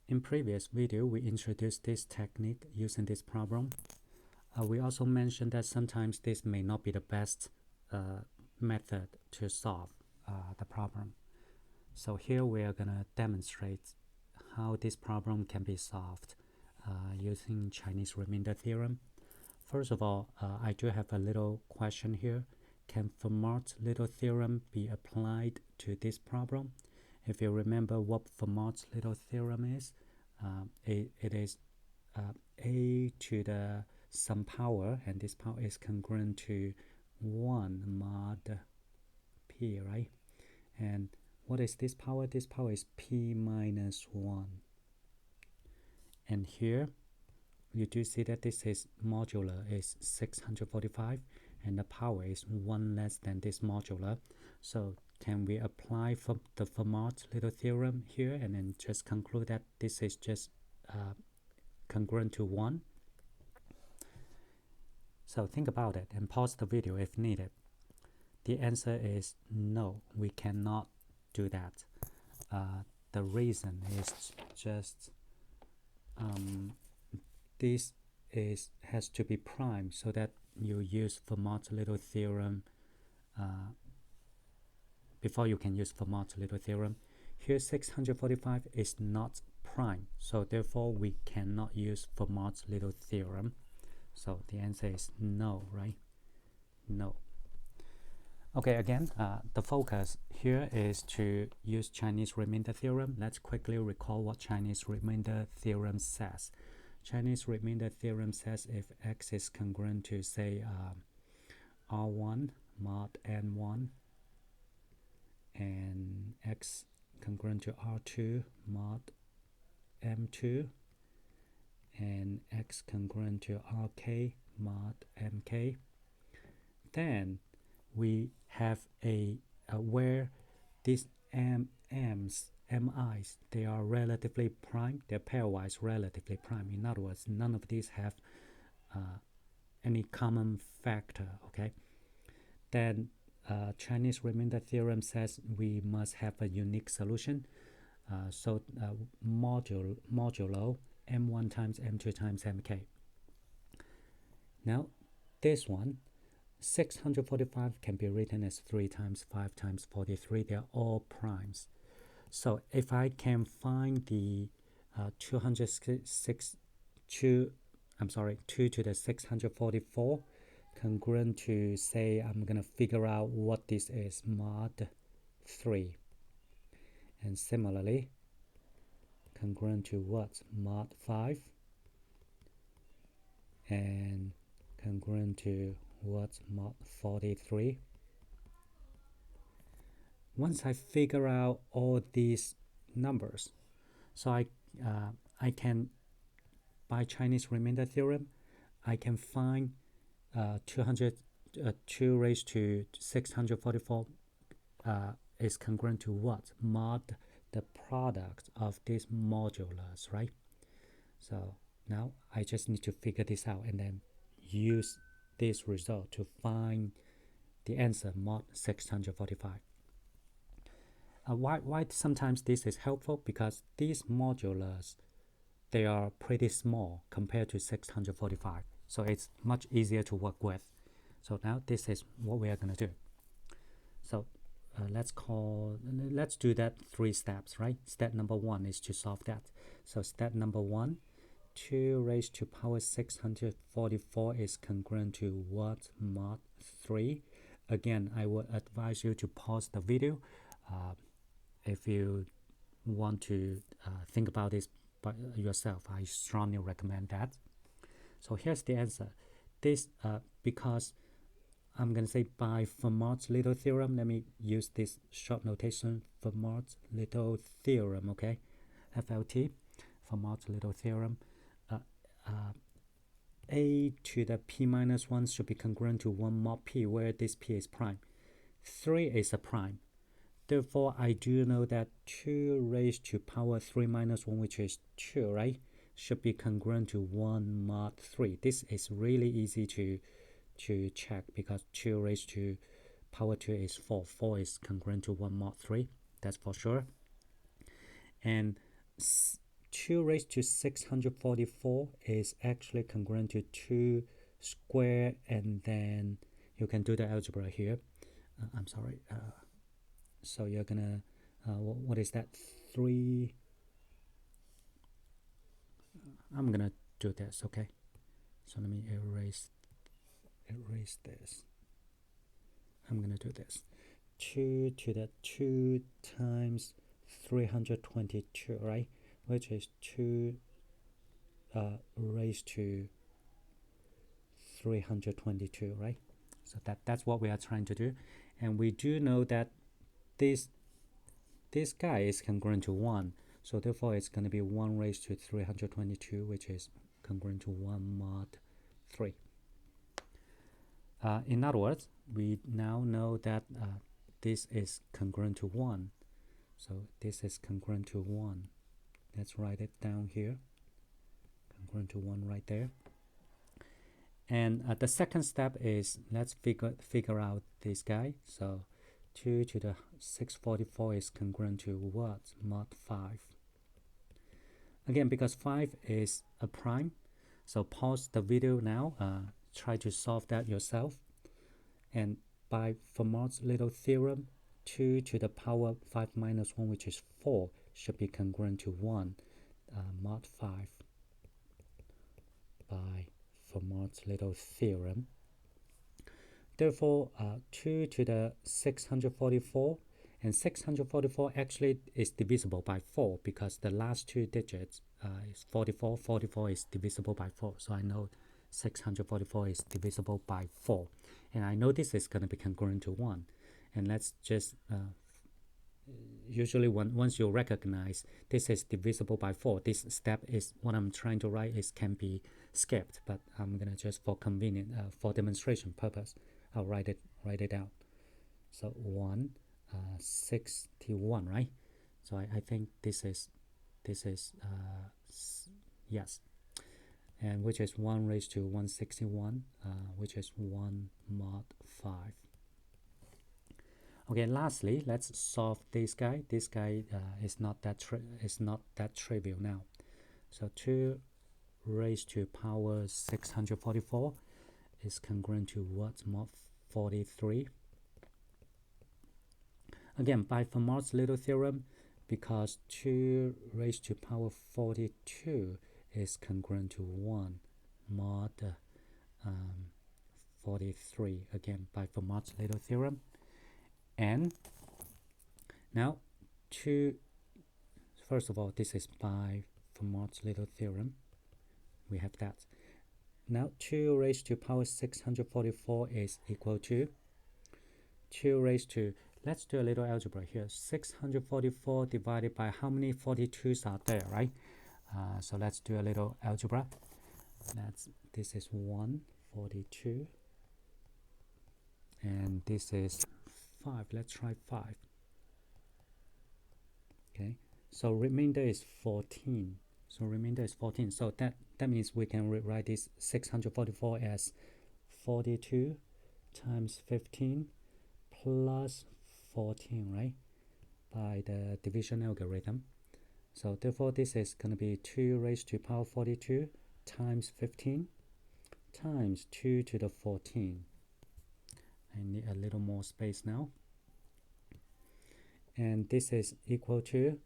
In previous video, we introduced this technique using this problem. We also mentioned that sometimes this may not be the best method to solve the problem. So here we are going to demonstrate how this problem can be solved using Chinese remainder theorem. First of all, I do have a little question here. Can Fermat's little theorem be applied to this problem? If you remember what Fermat's little theorem is, it is a to the some power, and this power is congruent to 1 mod p, right? And what is this power? This power is p minus 1. And here, you do see that this is modular is 645, and the power is 1 less than this modular. So can we apply for the Fermat little theorem here and then just conclude that this is just congruent to 1? So think about it and pause the video if needed. The answer is no, we cannot do that. The reason is just this has to be prime, so that you use Fermat little theorem before you can use Fermat little theorem. Here 645 is not prime, so therefore we cannot use Fermat little theorem. So the answer is no, right? No. Okay, again, the focus here is to use Chinese remainder theorem. Let's quickly recall what Chinese remainder theorem says. Chinese remainder theorem says if x is congruent to, say, R1 mod N1 and x congruent to R2 mod M2 and x congruent to RK mod MK, then we have a where these MIs, they are relatively prime, they're pairwise relatively prime. In other words, none of these have any common factor, okay? Then Chinese remainder theorem says we must have a unique solution. So modulo M1 times M2 times MK. Now, this one, 645 can be written as 3 times 5 times 43. They are all primes. So if I can find the 2 to the 644 congruent to, say, I'm going to figure out what this is, mod 3. And similarly, congruent to what? Mod 5. And congruent to what? Mod 43. Once I figure out all these numbers, so I can, by Chinese remainder theorem, I can find 2 raised to 644 is congruent to what? Mod the product of these modulars, right? So now I just need to figure this out and then use this result to find the answer, mod 645. Why sometimes this is helpful? Because these modulars, they are pretty small compared to 645. So it's much easier to work with. So now this is what we are going to do. So let's do that 3 steps, right? Step number 1 is to solve that. So step number 1, 2 raised to power 644 is congruent to what? Mod 3. Again, I would advise you to pause the video if you want to think about this by yourself. I strongly recommend that. So here's the answer. This because I'm going to say by Fermat's little theorem, let me use this short notation, Fermat's little theorem, okay? FLT, Fermat's little theorem. A to the p minus 1 should be congruent to 1 mod p, where this p is prime. 3 is a prime. Therefore, I do know that 2 raised to power 3 minus 1, which is 2, right, should be congruent to 1 mod 3. This is really easy to check because 2 raised to power 2 is 4. 4 is congruent to 1 mod 3. That's for sure. And 2 raised to 644 is actually congruent to 2 square, and then you can do the algebra here. I'm sorry. So you're gonna, what is that? 3. I'm gonna do this, okay? So let me erase this. I'm gonna do this. 2 to the 2 times 322, right? Which is 2 raised to 322, right? So that's what we are trying to do. And we do know that this guy is congruent to 1. So therefore it's going to be 1 raised to 322, which is congruent to 1 mod 3. In other words, we now know that this is congruent to 1. So this is congruent to 1. Let's write it down here. Congruent to 1 right there. And the second step is, let's figure out this guy. So 2 to the 644 is congruent to what? Mod 5. Again, because 5 is a prime, so pause the video now, try to solve that yourself. And by Fermat's little theorem, 2 to the power 5 minus 1, which is 4, should be congruent to 1, mod 5, by Fermat's little theorem. Therefore, 2 to the 644, and 644 actually is divisible by 4 because the last 2 digits is 44. 44 is divisible by 4. So I know 644 is divisible by 4. And I know this is going to be congruent to 1. And let's just, usually once you recognize this is divisible by 4, this step is what I'm trying to write is can be skipped. But I'm going to just, for convenient, for demonstration purpose, I'll write it out. So 161, right? So I think this is yes, and which is 1 raised to 161, which is 1 mod 5. Okay, lastly, let's solve this guy. This guy is not that trivial now. So 2 raised to power 644 is congruent to what? Mod 43. Again, by Fermat's little theorem, because 2 raised to power 42 is congruent to 1 mod 43, again by Fermat's little theorem. And now first of all, this is by Fermat's little theorem. We have that. Now 2 raised to power 644 is equal to 2 raised to, let's do a little algebra here. 644 divided by how many 42s are there, right? So let's do a little algebra. This is 142, and this is 5. Let's try 5. Okay, so remainder is 14. So that means we can rewrite this 644 as 42 times 15 plus 14, right? By the division algorithm. So therefore this is going to be 2 raised to power 42 times 15 times 2 to the 14. I need a little more space now. And this is equal to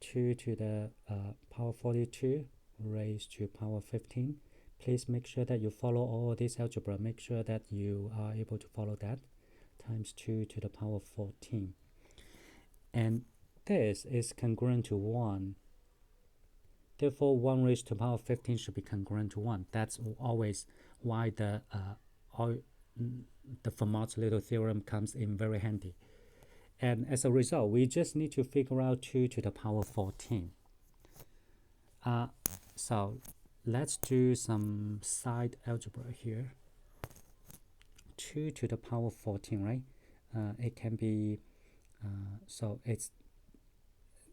2 to the power 42 raised to power 15. Please make sure that you follow all this algebra. Make sure that you are able to follow that. Times 2 to the power 14. And this is congruent to 1. Therefore, 1 raised to the power 15 should be congruent to 1. That's always why the Fermat's little theorem comes in very handy. And as a result, we just need to figure out 2 to the power 14. So let's do some side algebra here. 2 to the power 14, right? It can be, so it's,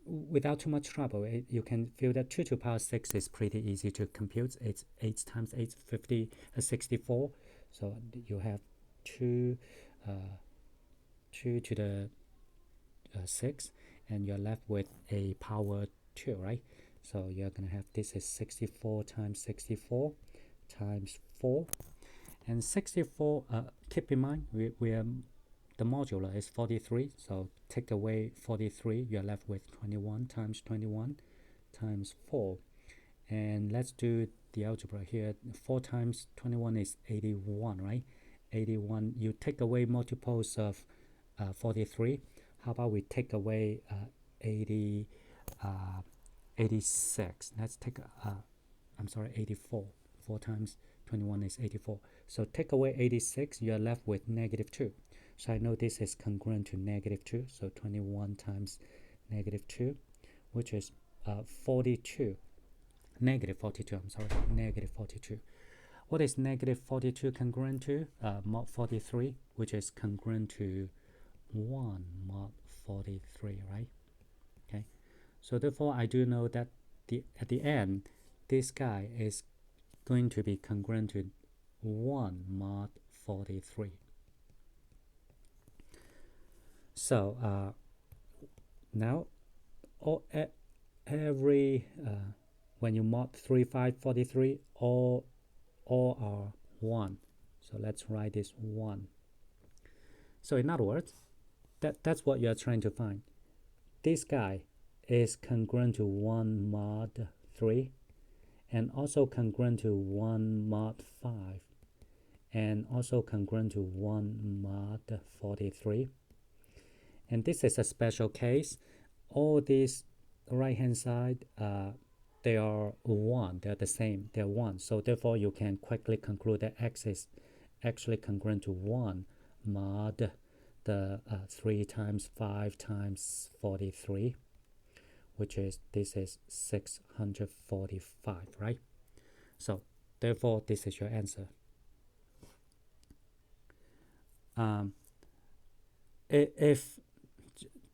without too much trouble, you can feel that 2 to the power 6 is pretty easy to compute. It's 8 times 8, 64. So you have 2 to the 6, and you're left with a power 2, right? So you're going to have this is 64 times 64 times 4. And 64, keep in mind, we are, the modular is 43. So take away 43, you're left with 21 times 21 times 4. And let's do the algebra here. 4 times 21 is 81, right? 81. You take away multiples of 43. How about we take away 86? Let's take, I'm sorry, 84. 4 times 21 is 84. So take away 86, you're left with negative 2. So I know this is congruent to negative 2. So 21 times negative 2, which is 42. Negative 42, I'm sorry, negative 42. What is negative 42 congruent to? Mod 43, which is congruent to 1 mod 43, right? Okay, so therefore I do know that at the end, this guy is going to be congruent to 1 mod 43. So now every when you mod 3, 5, 43, all are 1. So let's write this 1. So in other words, that's what you're trying to find. This guy is congruent to 1 mod 3 and also congruent to 1 mod 5 and also congruent to 1 mod 43. And this is a special case. All these right hand side, they are 1, they're the same, they're 1. So therefore you can quickly conclude that x is actually congruent to 1 mod the 3 times 5 times 43, which is, this is 645, right? So therefore this is your answer. If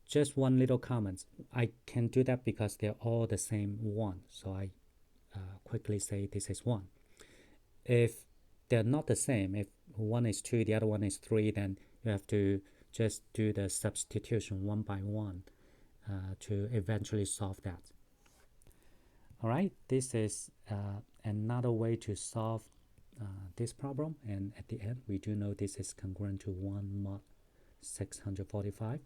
just one little comment, I can do that because they're all the same 1. So I quickly say this is 1. If they're not the same, if one is 2, the other one is 3, then you have to just do the substitution one by one to eventually solve that. All right, this is another way to solve this problem. And at the end, we do know this is congruent to 1 mod 645.